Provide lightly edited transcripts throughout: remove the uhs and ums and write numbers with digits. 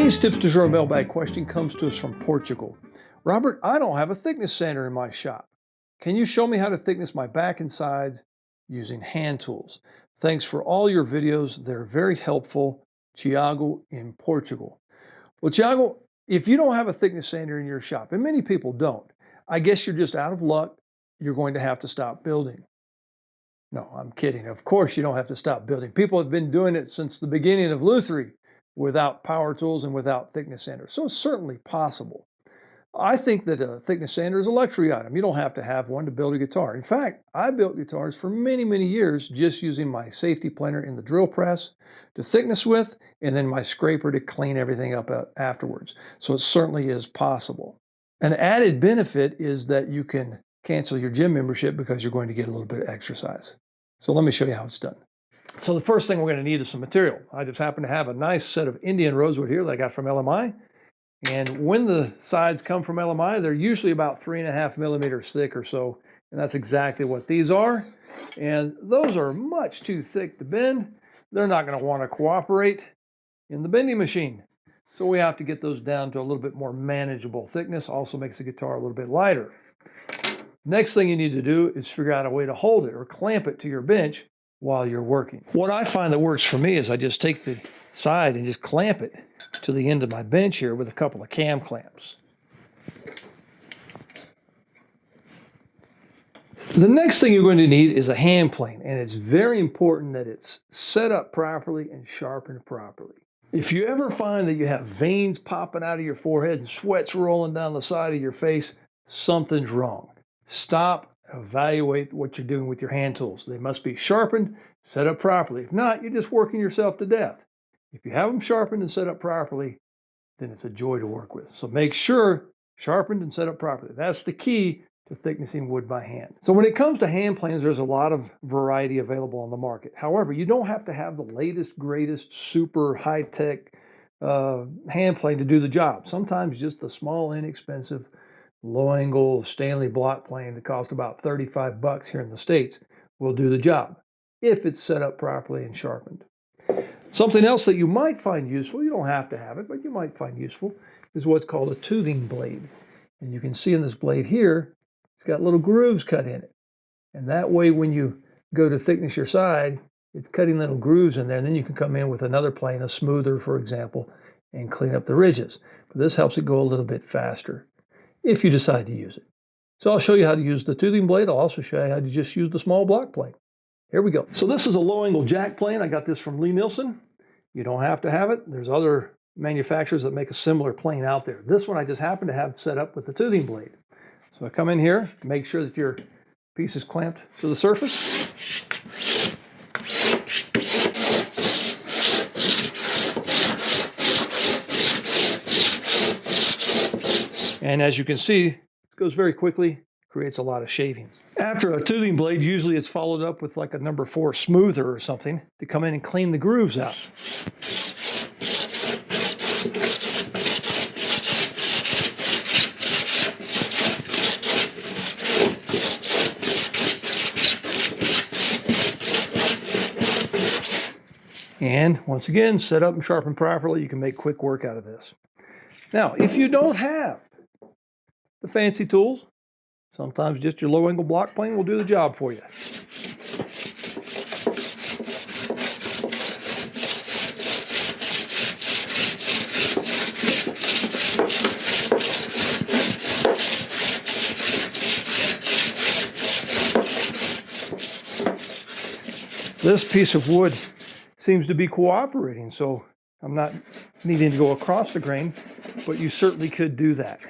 Today's Tips du Jour mailbag question comes to us from Portugal. Robert, I don't have a thickness sander in my shop. Can you show me how to thickness my back and sides using hand tools? Thanks for all your videos. They're very helpful. Tiago in Portugal. Well, Tiago, if you don't have a thickness sander in your shop, and many people don't, I guess you're just out of luck. You're going to have to stop building. No, I'm kidding. Of course you don't have to stop building. People have been doing it since the beginning of Luthier without power tools and without thickness sanders. So it's certainly possible. I think that a thickness sander is a luxury item. You don't have to have one to build a guitar. In fact, I built guitars for many, many years just using my safety planer in the drill press to thickness with, and then my scraper to clean everything up afterwards. So it certainly is possible. An added benefit is that you can cancel your gym membership because you're going to get a little bit of exercise. So let me show you how it's done. So the first thing we're going to need is some material. I just happen to have a nice set of Indian rosewood here that I got from LMI. And when the sides come from LMI, they're usually about 3.5 millimeters thick or so. And that's exactly what these are. And those are much too thick to bend. They're not going to want to cooperate in the bending machine. So we have to get those down to a little bit more manageable thickness. Also makes the guitar a little bit lighter. Next thing you need to do is figure out a way to hold it or clamp it to your bench while you're working. What I find that works for me is I just take the side and just clamp it to the end of my bench here with a couple of cam clamps. The next thing you're going to need is a hand plane, and it's very important that it's set up properly and sharpened properly. If you ever find that you have veins popping out of your forehead and sweat's rolling down the side of your face, something's wrong. Stop, evaluate what you're doing with your hand tools. They must be sharpened, set up properly. If not, you're just working yourself to death. If you have them sharpened and set up properly, then it's a joy to work with. So make sure sharpened and set up properly. That's the key to thicknessing wood by hand. So when it comes to hand planes, there's a lot of variety available on the market. However, you don't have to have the latest, greatest, super high-tech hand plane to do the job. Sometimes just the small, inexpensive, low-angle Stanley block plane that costs about $35 here in the States will do the job if it's set up properly and sharpened. Something else that you might find useful, you don't have to have it, but you might find useful, is what's called a toothing blade. And you can see in this blade here, it's got little grooves cut in it. And that way when you go to thickness your side, it's cutting little grooves in there, and then you can come in with another plane, a smoother, for example, and clean up the ridges. But this helps it go a little bit faster if you decide to use it. So I'll show you how to use the toothing blade. I'll also show you how to just use the small block plane. Here we go. So this is a low-angle jack plane. I got this from Lee Nielsen. You don't have to have it. There's other manufacturers that make a similar plane out there. This one I just happen to have set up with the toothing blade. So I come in here, make sure that your piece is clamped to the surface. And as you can see, it goes very quickly, creates a lot of shavings. After a toothing blade, usually it's followed up with like a number 4 smoother or something to come in and clean the grooves out. And once again, set up and sharpen properly, you can make quick work out of this. Now, if you don't have the fancy tools, sometimes just your low-angle block plane will do the job for you. This piece of wood seems to be cooperating, so I'm not needing to go across the grain, but you certainly could do that.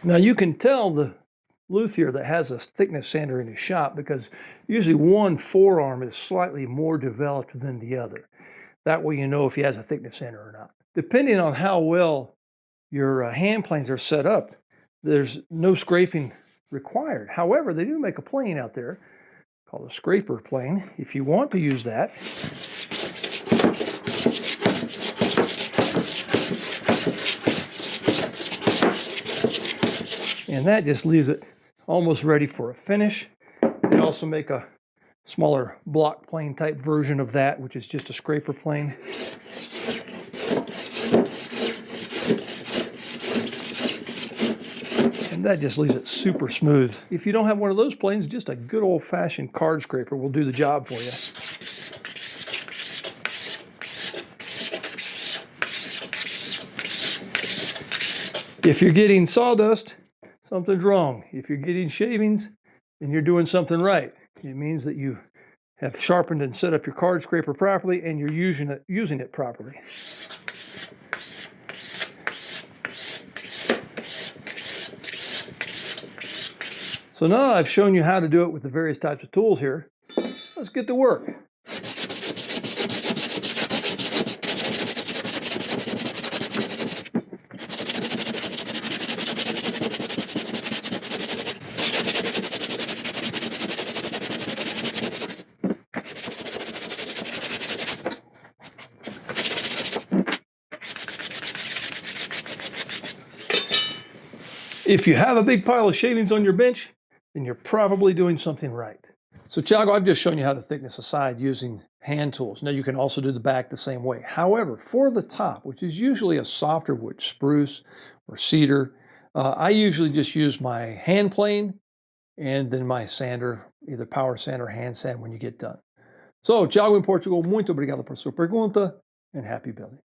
Now you can tell the luthier that has a thickness sander in his shop because usually one forearm is slightly more developed than the other. That way you know if he has a thickness sander or not. Depending on how well your hand planes are set up, there's no scraping required. However, they do make a plane out there called a scraper plane if you want to use that. And that just leaves it almost ready for a finish. They also make a smaller block plane type version of that, which is just a scraper plane. And that just leaves it super smooth. If you don't have one of those planes, just a good old-fashioned card scraper will do the job for you. If you're getting sawdust, something's wrong. If you're getting shavings, then you're doing something right. It means that you have sharpened and set up your card scraper properly and you're using it properly. So now I've shown you how to do it with the various types of tools here. Let's get to work. If you have a big pile of shavings on your bench, then you're probably doing something right. So Thiago, I've just shown you how to thickness a side using hand tools. Now you can also do the back the same way. However, for the top, which is usually a softer wood, spruce or cedar, I usually just use my hand plane and then my sander, either power sand or hand sand when you get done. So, Thiago in Portugal, muito obrigado por sua pergunta and happy building.